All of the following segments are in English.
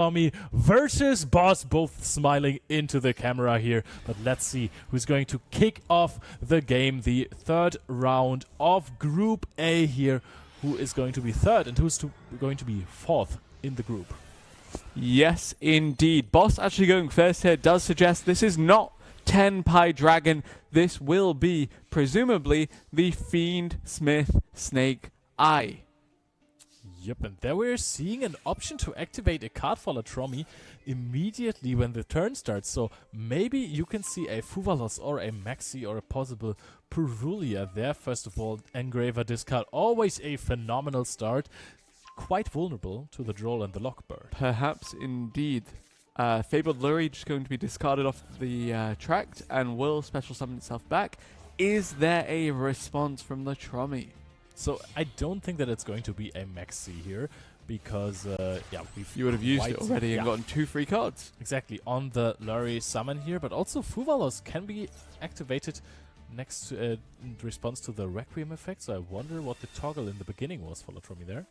Latrommi versus Boss, both smiling into the camera here. But let's see who's going to kick off the game. The third round of Group A here. Who is going to be third and who's going to be fourth in the group? Yes, indeed. Boss actually going first here does suggest this is not 10 Pi Dragon. This will be, presumably, the Fiend Smith Snake Eye. Yep, and there we're seeing an option to activate a card for Latrommi immediately when the turn starts. So maybe you can see a Fuvalos or a Maxi or a possible Purulia there. First of all, Engraver discard, always a phenomenal start. Quite vulnerable to the Droll and the Lockbird. Perhaps indeed. Fabled Lurie just going to be discarded off the tract and will special summon itself back. Is there a response from Latrommi? So I don't think that it's going to be a Maxi here, because yeah, you would have used it already and gotten 2 free cards. Exactly, on the Lurie summon here, but also Fuvalos can be activated next to in response to the Requiem effect. So I wonder what the toggle in the beginning was for Latrommi there.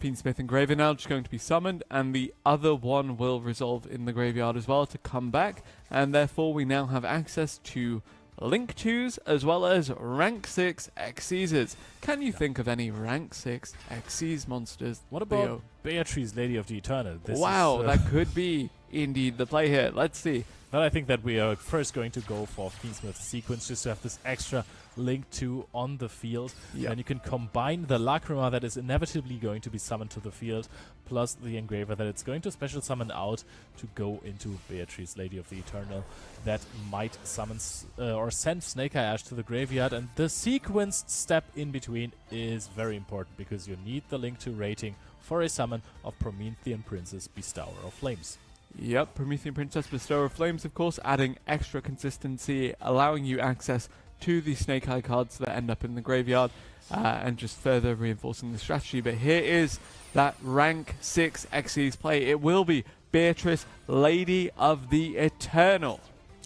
Fiendsmith Engraver now just going to be summoned, and the other one will resolve in the graveyard as well to come back, and therefore we now have access to Link 2s as well as Rank 6 Xyzes. Can you think of any Rank 6 Xyz monsters? What about Beatrice, Lady of the Eternal? Wow, that could be indeed the play here. Let's see. But I think that we are first going to go for Fiendsmith sequence just to have this extra Link 2 on the field. Yep. And you can combine the Latrommi that is inevitably going to be summoned to the field, plus the Engraver that it's going to special summon out to go into Beatrice, Lady of the Eternal. That might summon or send Snake Eye Ash to the graveyard. And the sequenced step in between is very important, because you need the Link 2 rating for a summon of Promethean Princess, Bestower of Flames. Yep, Promethean Princess, Bestower of Flames, of course, adding extra consistency, allowing you access to the Snake Eye cards that end up in the graveyard, and just further reinforcing the strategy. But here is that Rank 6 Xyz play. It will be Beatrice, Lady of the Eternal.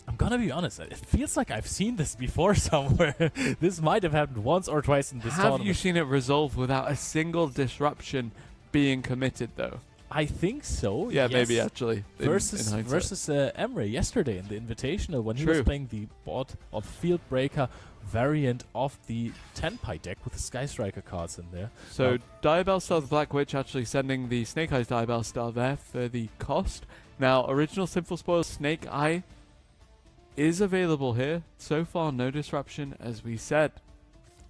I'm gonna be honest, it feels like I've seen this before somewhere. This might have happened once or twice in this tournament. Have you seen it resolve without a single disruption being committed, though? I think so. Yeah, yes. Maybe actually. Versus Emre yesterday in the Invitational when he was playing the bot or field breaker variant of the 10 Pi deck with the Sky Striker cards in there. So Diabell Star the Black Witch actually sending the Snake Eyes Diabell Star there for the cost. Now, original Sinful Spoil Snake Eye is available here. So far, no disruption, as we said.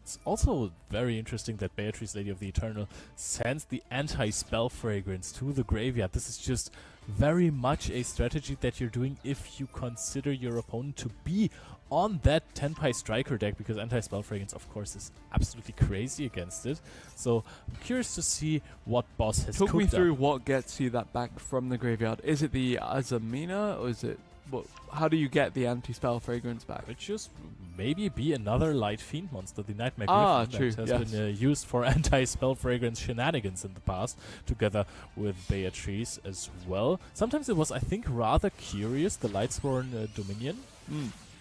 It's also very interesting that Beatrice, Lady of the Eternal, sends the anti-spell fragrance to the graveyard. This is just very much a strategy that you're doing if you consider your opponent to be on that 10 Pi striker deck, because anti-spell fragrance, of course, is absolutely crazy against it. So I'm curious to see what Boss has cooked up. Talk me through what gets you that back from the graveyard. Is it the Azamina, or is it... how do you get the anti-spell fragrance back? It just maybe be another light fiend monster, the Nightmare Griffin, that has been used for anti-spell fragrance shenanigans in the past, together with Beatrice as well. Sometimes it was, I think, rather curious, the Lightsworn Dominion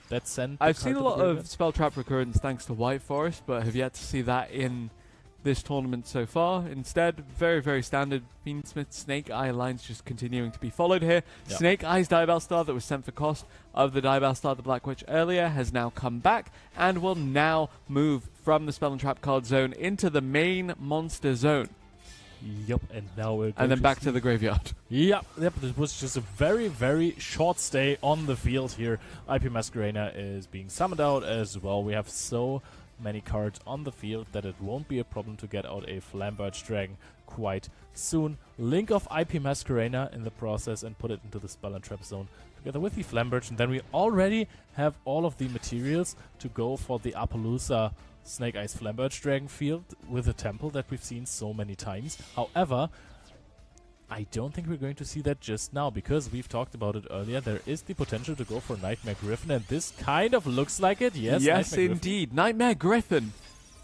that sent. I've seen a lot of spell trap recurrence thanks to White Forest, but have yet to see that in this tournament so far. Instead, very, very standard Fiendsmith Snake Eye lines just continuing to be followed here. Yep. Snake Eye's Diabell Star that was sent for cost of the Diabell Star the Black Witch earlier has now come back and will now move from the Spell and Trap card zone into the main monster zone. Yep, and now we're going and then back to the graveyard. Yep, this was just a very, very short stay on the field here. IP Masquerena is being summoned out as well. We have so many cards on the field that it won't be a problem to get out a Flamberge Dragon quite soon. Link of IP Masquerena in the process and put it into the Spell and Trap zone together with the Flamberge, and then we already have all of the materials to go for the Appaloosa Snake Eyes Flamberge Dragon field with a temple that we've seen so many times. However, I don't think we're going to see that just now, because we've talked about it earlier. There is the potential to go for Nightmare Griffin, and this kind of looks like it. Yes, indeed. Nightmare Griffin.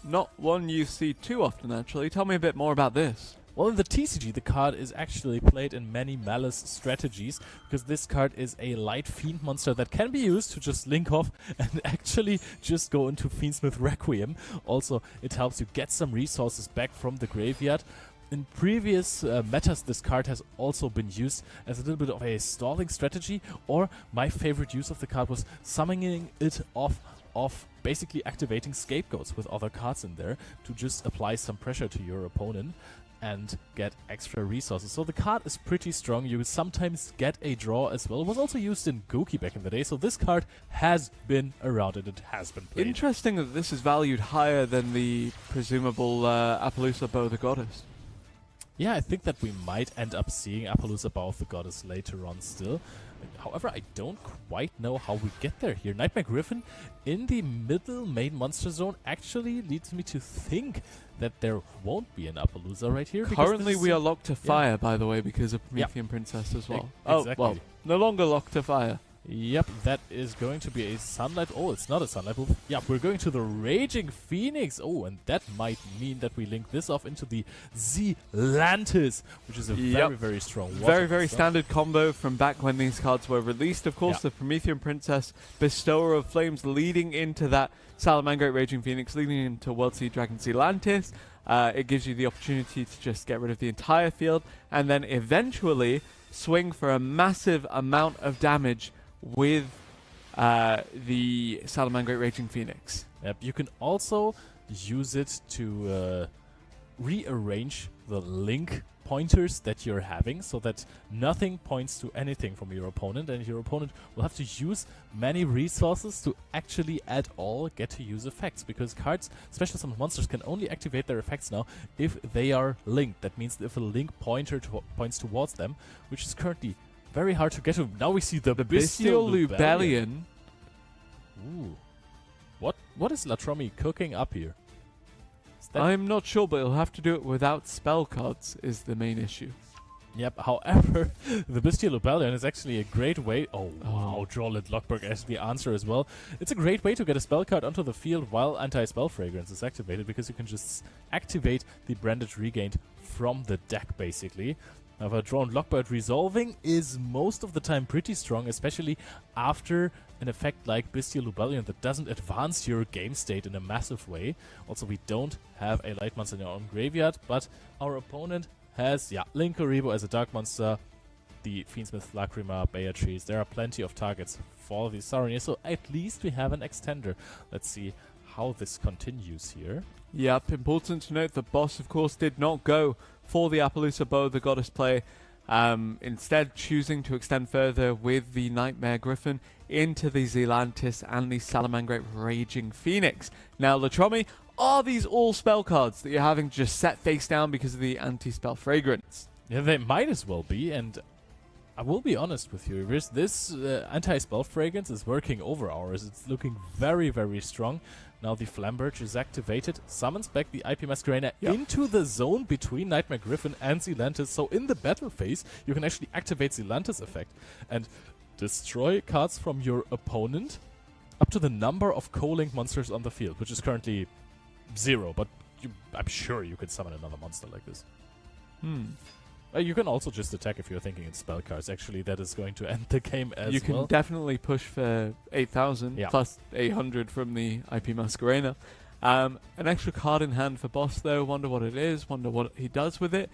Not one you see too often, actually. Tell me a bit more about this. Well, in the TCG, the card is actually played in many Malice strategies, because this card is a light fiend monster that can be used to just link off and actually just go into Fiendsmith Requiem. Also, it helps you get some resources back from the graveyard. In previous metas, this card has also been used as a little bit of a stalling strategy, or my favorite use of the card was summoning it off basically activating scapegoats with other cards in there to just apply some pressure to your opponent and get extra resources. So the card is pretty strong. You sometimes get a draw as well. It was also used in Goki back in the day, so this card has been around and it has been played. Interesting that this is valued higher than the presumable Appaloosa Bow the Goddess. Yeah, I think that we might end up seeing Appaloosa Bow of the Goddess later on still. However, I don't quite know how we get there here. Nightmare Griffin in the middle main monster zone actually leads me to think that there won't be an Appaloosa right here. Currently we are locked to fire, by the way, because of Promethean Princess as well. Exactly. Oh, well, no longer locked to fire. Yep, that is going to be a Sunlight. Oh, it's not a Sunlight move. Yeah, we're going to the Raging Phoenix. Oh, and that might mean that we link this off into the Zealantis, which is a very, very strong water very standard combo from back when these cards were released. Of course, the Promethean Princess, Bestower of Flames, leading into that Salamangreat Raging Phoenix, leading into World Sea Dragon Zealantis. It gives you the opportunity to just get rid of the entire field and then eventually swing for a massive amount of damage with the Salamangreat Raging Phoenix. Yep, you can also use it to rearrange the link pointers that you're having so that nothing points to anything from your opponent, and your opponent will have to use many resources to actually at all get to use effects, because cards, especially some monsters, can only activate their effects now if they are linked. That means if a link pointer points towards them, which is currently very hard to get to. Now we see the Bestial Lubellion. Ooh. What is Latrommi cooking up here? I'm not sure, but he'll have to do it without spell cards is the main issue. Yep, however, the Bestial Lubellion is actually a great way... Oh, wow, Drollet Lockberg as the answer as well. It's a great way to get a spell card onto the field while Anti-Spell Fragrance is activated, because you can just activate the Brandage Regained from the deck, basically. However, Drone Lockbird resolving is most of the time pretty strong, especially after an effect like Bestial Lubellion that doesn't advance your game state in a massive way. Also, we don't have a light monster in our own graveyard, but our opponent has, Linkuriboh as a dark monster, the Fiendsmith, Lacrima, Beatrice. There are plenty of targets for the Saronir, so at least we have an extender. Let's see how this continues here. Yep, important to note that Boss, of course, did not go for the Appaloosa Bow the Goddess play, instead choosing to extend further with the Nightmare Griffin into the Zealantis and the Salamangreat Raging Phoenix. Now, Latrommi, are these all spell cards that you're having just set face down because of the Anti-Spell Fragrance? Yeah, they might as well be, and I will be honest with you, this Anti-Spell Fragrance is working over ours. It's looking very, very strong. Now the Flamberge is activated, summons back the IP Masquerena into the zone between Nightmare Griffin and Zealantis. So in the battle phase, you can actually activate Zealantis effect and destroy cards from your opponent up to the number of co-link monsters on the field, which is currently 0, but I'm sure you could summon another monster like this. You can also just attack if you're thinking in spell cards. Actually, that is going to end the game as well. You can definitely push for 8,000 plus 800 from the IP Masquerena. An extra card in hand for Boss, though. Wonder what it is. Wonder what he does with it.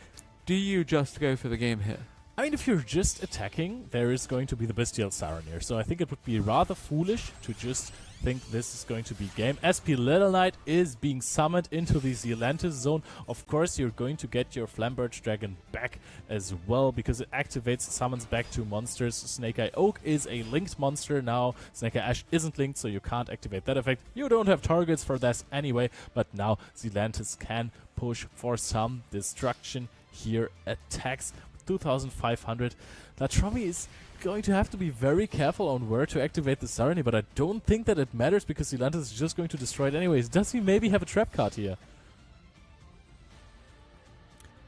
Do you just go for the game here? I mean, if you're just attacking, there is going to be the Bestial Saronir. So I think it would be rather foolish to just think this is going to be game. SP Little Knight is being summoned into the Zealantis zone. Of course, you're going to get your Flamberge Dragon back as well, because it activates, summons back 2 monsters. Snake Eye Oak is a linked monster now. Snake Eye Ash isn't linked, so you can't activate that effect. You don't have targets for this anyway, but now Zealantis can push for some destruction here. Attacks 2,500. Latrommi is going to have to be very careful on where to activate the Saronir, but I don't think that it matters because Zealantis is just going to destroy it anyways. Does he maybe have a trap card here?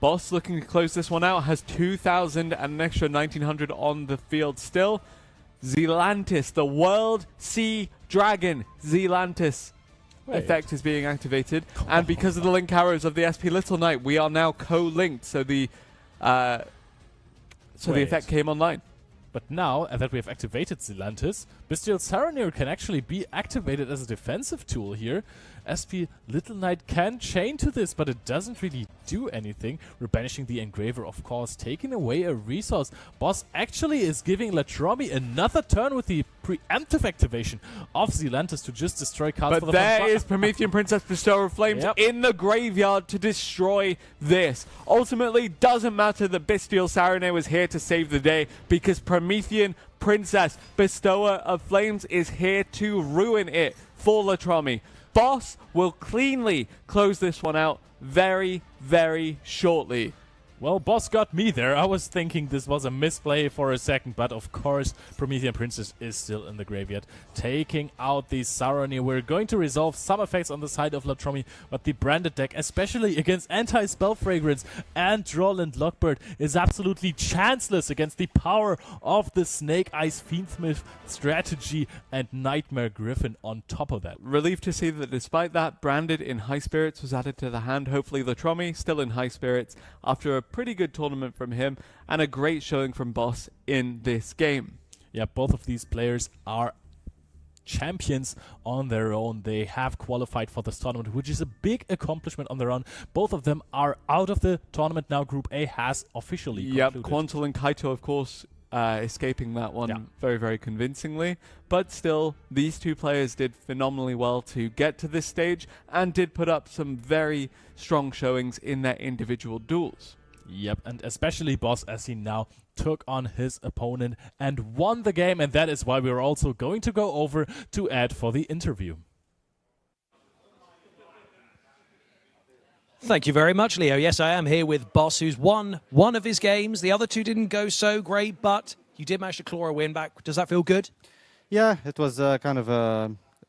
Boss looking to close this one out, has 2,000 and an extra 1,900 on the field still. Zealantis, the World Sea Dragon Zealantis effect is being activated, and because of the link arrows of the SP Little Knight, we are now co-linked, so the effect came online. But now that we have activated Zelantis, Bestial Saronir can actually be activated as a defensive tool here. SP Little Knight can chain to this, but it doesn't really do anything. We're banishing the Engraver, of course, taking away a resource. Boss actually is giving Latrommi another turn with the preemptive activation of Zelantis to just destroy cards for the But there is Promethean Princess Bestower of Flames in the graveyard to destroy this. Ultimately, doesn't matter that Bestial Saronir was here to save the day, because Promethean Princess Bestower of Flames is here to ruin it for Latrommi. Boss will cleanly close this one out very, very shortly. Well, Boss got me there. I was thinking this was a misplay for a second, but of course, Promethean Princess is still in the graveyard, taking out the Saronir. We're going to resolve some effects on the side of Latrommi, but the branded deck, especially against Anti-Spell Fragrance and Droll Lockbird, is absolutely chanceless against the power of the Snake Eyes Fiendsmith strategy and Nightmare Griffin on top of that. Relieved to see that despite that, Branded in High Spirits was added to the hand. Hopefully Latrommi still in High Spirits after a pretty good tournament from him and a great showing from Boss in this game. Yeah, both of these players are champions on their own. They have qualified for this tournament, which is a big accomplishment on their own. Both of them are out of the tournament now. Group A has officially concluded. Quantal and Kaito, of course, escaping that one very, very convincingly. But still, these two players did phenomenally well to get to this stage and did put up some very strong showings in their individual duels. Yep, and especially Boss, as he now took on his opponent and won the game, and that is why we're also going to go over to Ed for the interview. Thank you very much, Leo. Yes, I am here with Boss, who's won one of his games. The other two didn't go so great, but you did manage to claw a win back. Does that feel good? Yeah, it was kind of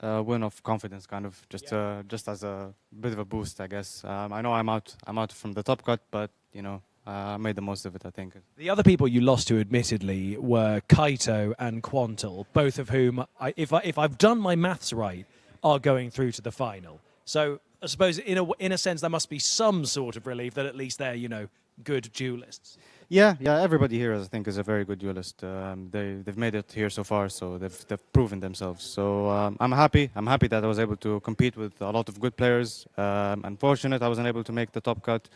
a win of confidence, kind of just as a bit of a boost, I guess. I know I'm out from the top cut, but you know, I made the most of it, I think. The other people you lost to, admittedly, were Kaito and Quantal, both of whom, if I've done my maths right, are going through to the final. So I suppose, in a sense, there must be some sort of relief that at least they're, you know, good duelists. Yeah. Everybody here, I think, is a very good duelist. They've made it here so far, so they've proven themselves. So I'm happy. I'm happy that I was able to compete with a lot of good players. Unfortunate, I wasn't able to make the top cut,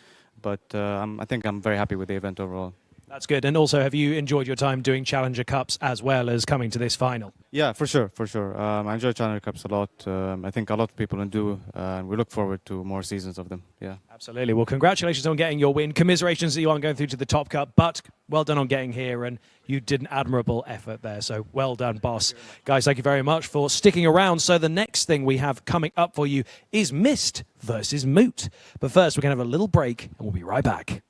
but I think I'm very happy with the event overall. That's good. And also, have you enjoyed your time doing Challenger Cups as well as coming to this final? Yeah, for sure. I enjoy Challenger Cups a lot. I think a lot of people do, and we look forward to more seasons of them. Yeah. Absolutely. Well, congratulations on getting your win. Commiserations that you aren't going through to the top cup, but well done on getting here, and you did an admirable effort there. So well done, Boss. Guys, thank you very much for sticking around. So the next thing we have coming up for you is Mist versus Moot. But first, we're going to have a little break, and we'll be right back.